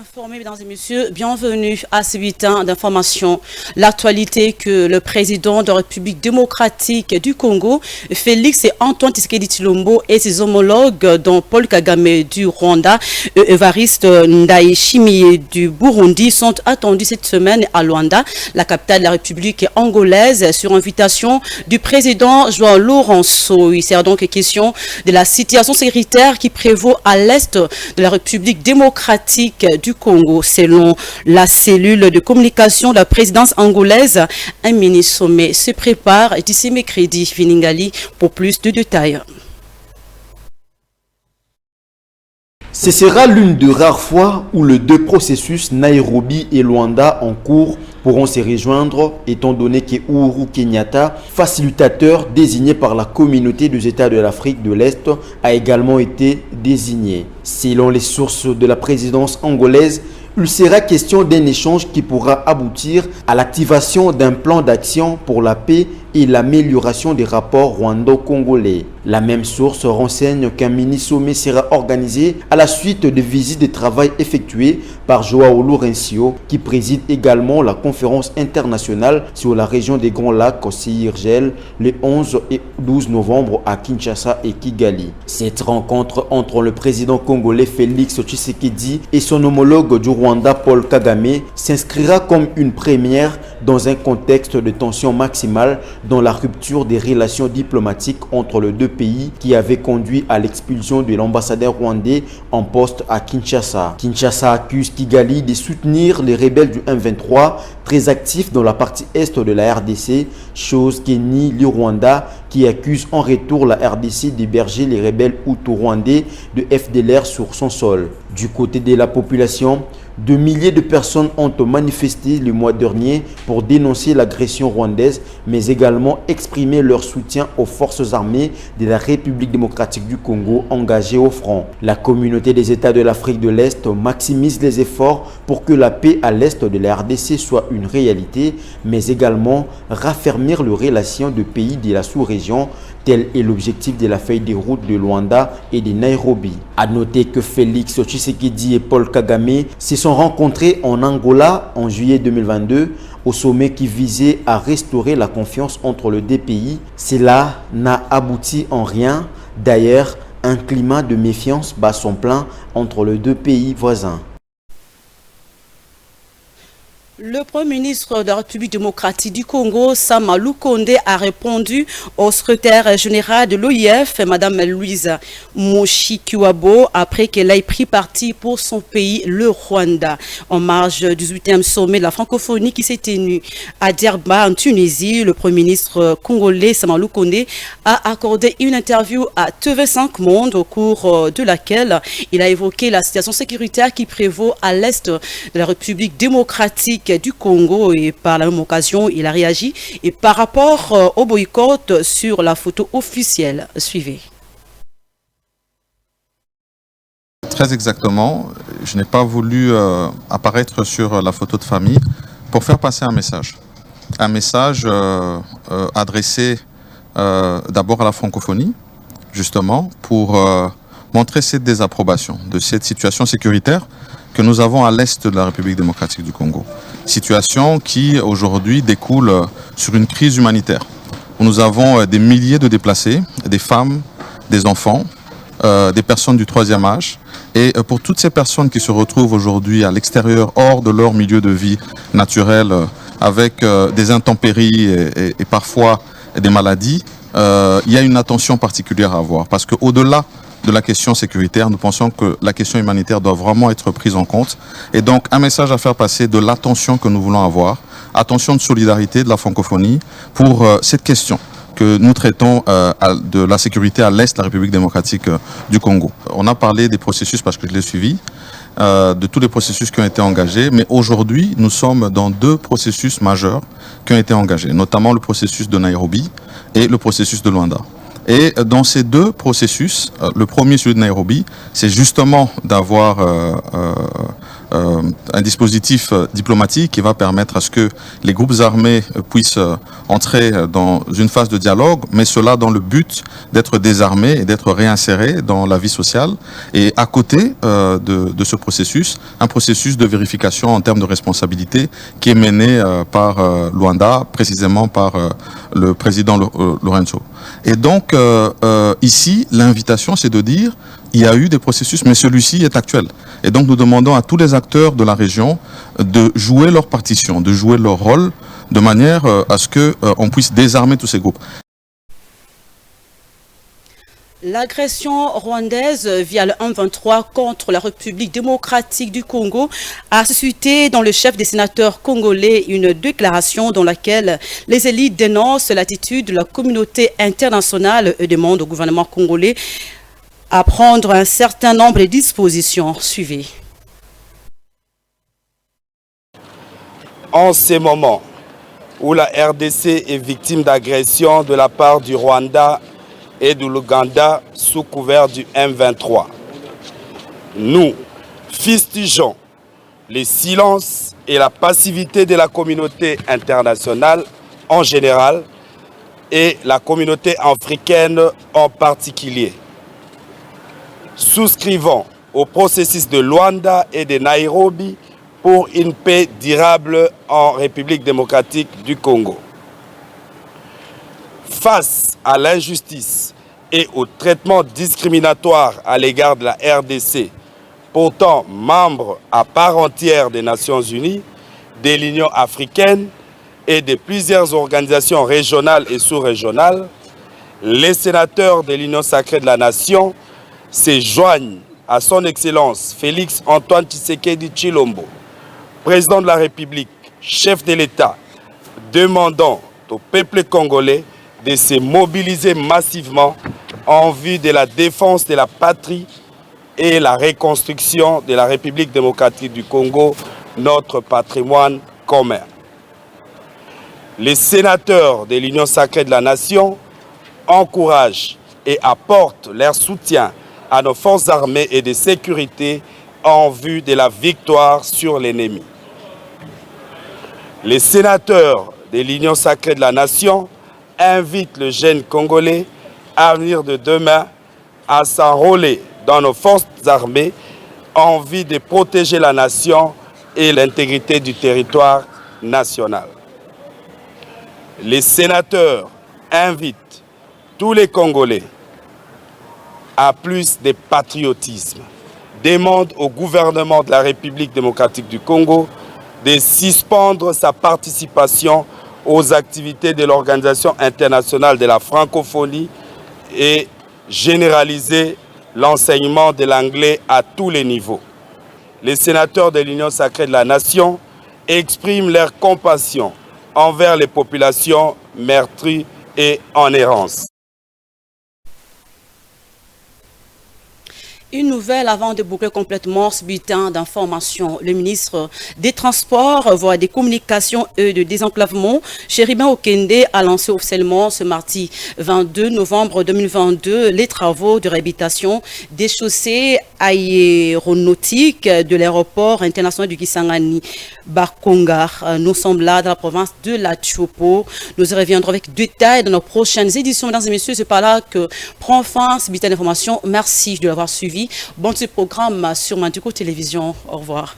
informés, mesdames et messieurs, bienvenue à ce bulletin d'information. L'actualité que le président de la République démocratique du Congo, Félix Antoine Tshisekedi Tshilombo, et ses homologues, dont Paul Kagame du Rwanda et Evariste Ndayishimiye du Burundi, sont attendus cette semaine à Luanda, la capitale de la République angolaise, sur invitation du président João Lourenço. Il sert donc question de la situation sécuritaire qui prévaut à l'est de la République démocratique du Congo. Selon la cellule de communication de la présidence angolaise, un mini-sommet se prépare d'ici mercredi. Viningali pour plus de détails. Ce sera l'une des rares fois où les deux processus, Nairobi et Luanda, en cours, pourront se rejoindre, étant donné que Uhuru Kenyatta, facilitateur désigné par la communauté des États de l'Afrique de l'Est, a également été désigné. Selon les sources de la présidence angolaise, il sera question d'un échange qui pourra aboutir à l'activation d'un plan d'action pour la paix et l'amélioration des rapports rwando-congolais. La même source renseigne qu'un mini-sommet sera organisé à la suite de visites de travail effectuées par João Lourenço, qui préside également la conférence internationale sur la région des Grands Lacs au CIRGL les 11 et 12 novembre à Kinshasa et Kigali. Cette rencontre entre le président congolais Félix Tshisekedi et son homologue du Rwanda Paul Kagame s'inscrira comme une première dans un contexte de tension maximale dans la rupture des relations diplomatiques entre les deux pays qui avait conduit à l'expulsion de l'ambassadeur rwandais en poste à Kinshasa. Kinshasa accuse Kigali de soutenir les rebelles du M23 très actifs dans la partie est de la RDC, chose que nie le Rwanda qui accuse en retour la RDC d'héberger les rebelles hutu-rwandais de FDLR sur son sol. Du côté de la population, de milliers de personnes ont manifesté le mois dernier pour dénoncer l'agression rwandaise, mais également exprimer leur soutien aux forces armées de la République démocratique du Congo engagées au front. La communauté des États de l'Afrique de l'Est maximise les efforts pour que la paix à l'Est de la RDC soit une réalité, mais également raffermir les relations de pays de la sous-région. Tel est l'objectif de la feuille de route de Luanda et de Nairobi. A noter que Félix Tshisekedi et Paul Kagame se sont rencontrés en Angola en juillet 2022 au sommet qui visait à restaurer la confiance entre les deux pays. Cela n'a abouti en rien. D'ailleurs, un climat de méfiance bat son plein entre les deux pays voisins. Le Premier ministre de la République démocratique du Congo, Sama Lukonde, a répondu au secrétaire général de l'OIF, Mme Louise Mushikiwabo, après qu'elle ait pris parti pour son pays, le Rwanda. En marge du 18e sommet de la francophonie qui s'est tenu à Djerba, en Tunisie, le Premier ministre congolais, Sama Lukonde, a accordé une interview à TV5 Monde, au cours de laquelle il a évoqué la situation sécuritaire qui prévaut à l'est de la République démocratique du Congo, et par la même occasion il a réagi et par rapport au boycott sur la photo officielle. Suivez. Très exactement, je n'ai pas voulu apparaître sur la photo de famille pour faire passer un message adressé d'abord à la francophonie, justement pour montrer cette désapprobation de cette situation sécuritaire que nous avons à l'est de la République démocratique du Congo. Situation qui aujourd'hui découle sur une crise humanitaire. Nous avons des milliers de déplacés, des femmes, des enfants, des personnes du troisième âge. Et pour toutes ces personnes qui se retrouvent aujourd'hui à l'extérieur, hors de leur milieu de vie naturel, avec des intempéries et parfois des maladies, il y a une attention particulière à avoir. Parce qu'au-delà de la question sécuritaire, nous pensons que la question humanitaire doit vraiment être prise en compte. Et donc, un message à faire passer de l'attention que nous voulons avoir, attention de solidarité de la francophonie pour cette question que nous traitons de la sécurité à l'est de la République démocratique du Congo. On a parlé des processus parce que je l'ai suivi, de tous les processus qui ont été engagés, mais aujourd'hui, nous sommes dans deux processus majeurs qui ont été engagés, notamment le processus de Nairobi et le processus de Luanda. Et dans ces deux processus, le premier, celui de Nairobi, c'est justement d'avoir un dispositif diplomatique qui va permettre à ce que les groupes armés puissent entrer dans une phase de dialogue, mais cela dans le but d'être désarmés et d'être réinsérés dans la vie sociale. Et à côté de ce processus, un processus de vérification en termes de responsabilité qui est mené par Luanda, précisément par le président Lorenzo. Et donc, ici, l'invitation, c'est de dire il y a eu des processus, mais celui-ci est actuel. Et donc, nous demandons à tous les acteurs de la région de jouer leur partition, de jouer leur rôle, de manière à ce qu'on puisse désarmer tous ces groupes. L'agression rwandaise via le 1-23 contre la République démocratique du Congo a suscité dans le chef des sénateurs congolais une déclaration dans laquelle les élites dénoncent l'attitude de la communauté internationale et demandent au gouvernement congolais à prendre un certain nombre de dispositions. Suivez. En ces moments où la RDC est victime d'agressions de la part du Rwanda et de l'Ouganda sous couvert du M23, nous fustigeons les silences et la passivité de la communauté internationale en général et la communauté africaine en particulier. Souscrivons au processus de Luanda et de Nairobi pour une paix durable en République démocratique du Congo. Face à l'injustice et au traitement discriminatoire à l'égard de la RDC, pourtant membre à part entière des Nations Unies, de l'Union africaine et de plusieurs organisations régionales et sous-régionales, les sénateurs de l'Union sacrée de la Nation se joignent à son Excellence Félix Antoine Tshisekedi Tshilombo, président de la République, chef de l'État, demandant au peuple congolais de se mobiliser massivement en vue de la défense de la patrie et la reconstruction de la République démocratique du Congo, notre patrimoine commun. Les sénateurs de l'Union sacrée de la Nation encouragent et apportent leur soutien à nos forces armées et de sécurité en vue de la victoire sur l'ennemi. Les sénateurs de l'Union sacrée de la Nation invitent le jeune Congolais à venir de demain à s'enrôler dans nos forces armées en vue de protéger la nation et l'intégrité du territoire national. Les sénateurs invitent tous les Congolais à plus de patriotisme, demandent au gouvernement de la République démocratique du Congo de suspendre sa participation aux activités de l'Organisation internationale de la francophonie et généraliser l'enseignement de l'anglais à tous les niveaux. Les sénateurs de l'Union sacrée de la Nation expriment leur compassion envers les populations meurtries et en errance. Une nouvelle avant de boucler complètement ce bulletin d'information. Le ministre des Transports, voies des Communications et de Désenclavement, Chéribin Okende, a lancé officiellement ce mardi 22 novembre 2022 les travaux de réhabilitation des chaussées aéronautiques de l'aéroport international du Kisangani Bakongar. Nous sommes là dans la province de la Tchopo. Nous y reviendrons avec détails dans nos prochaines éditions. Mesdames et messieurs, c'est par là que prend fin ce bulletin d'information. Merci de l'avoir suivi. Bon programme sur Mantuko Télévision. Au revoir.